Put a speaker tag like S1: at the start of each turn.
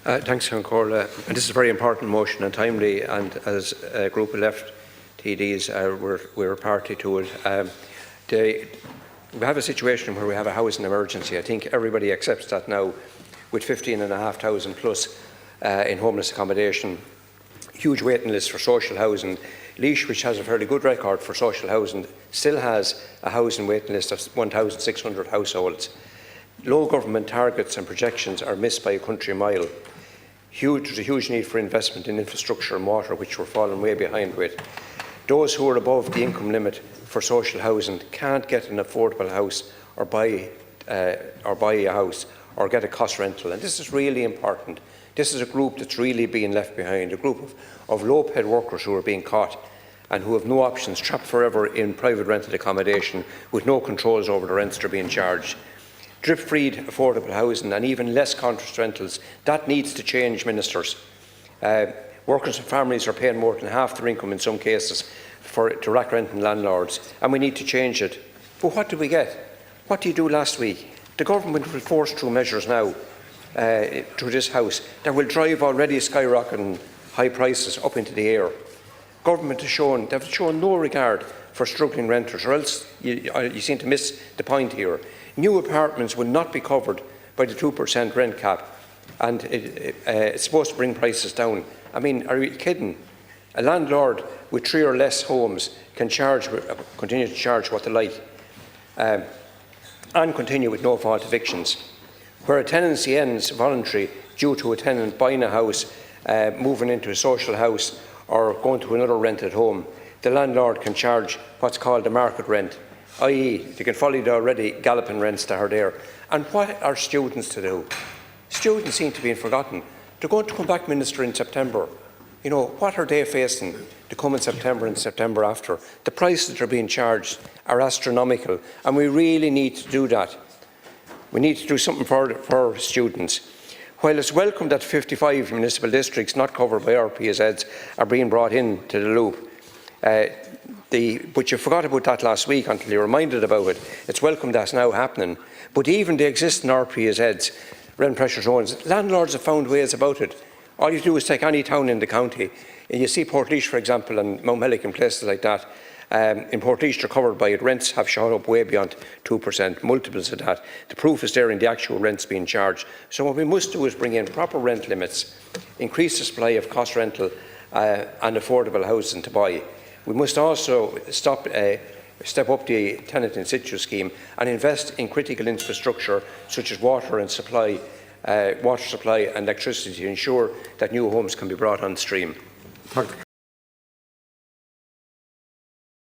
S1: Thanks, Concordia. This is a very important motion and timely, and as a group of Left TDs, we're a party to it. We have a situation where we have a housing emergency. I think everybody accepts that now, with 15,500 plus in homeless accommodation, huge waiting list for social housing. Laois, which has a fairly good record for social housing, still has a housing waiting list of 1,600 households. Low government targets and projections are missed by a country mile. There's a huge need for investment in infrastructure and water, which we're falling way behind with. Those who are above the income limit for social housing can't get an affordable house or buy a house or get a cost rental. And this is really important. This is a group that's really being left behind, a group of low-paid workers who are being caught and who have no options, trapped forever in private rented accommodation with no controls over the rents they're being charged. Drip-freed affordable housing and even less contract rentals, that needs to change, Ministers. Workers and families are paying more than half their income in some cases to rack renting landlords, and we need to change it. But what do we get? What did you do last week? The government will force through measures now through this House that will drive already skyrocketing high prices up into the air. Government has shown, they've shown no regard for struggling renters, or else you seem to miss the point here. New apartments will not be covered by the 2% rent cap, and it's supposed to bring prices down. I mean, are you kidding? A landlord with 3 or less homes can continue to charge what they like, and continue with no-fault evictions. Where a tenancy ends voluntary due to a tenant buying a house, moving into a social house, or going to another rented home, the landlord can charge what's called the market rent, i.e. they can follow the already galloping rents that are there. And what are students to do? Students seem to be forgotten. They're going to come back, Minister, in September. You know, what are they facing to come in September and September after? The prices that are being charged are astronomical, and we really need to do that. We need to do something for students. While it's welcome that 55 municipal districts not covered by RPSEDs are being brought into the loop, but you forgot about that last week until you're reminded about it. It's welcome that's now happening. But even the existing RPSEDs, rent pressure zones, landlords have found ways about it. All you do is take any town in the county. You see Portlaoise, for example, and Mountmellick and places like that. In Portlaoise, they're covered by it. Rents have shot up way beyond 2%, multiples of that. The proof is there in the actual rents being charged. So what we must do is bring in proper rent limits, increase the supply of cost rental and affordable housing to buy. We must also step up the tenant in situ scheme and invest in critical infrastructure such as water supply and electricity to ensure that new homes can be brought on stream.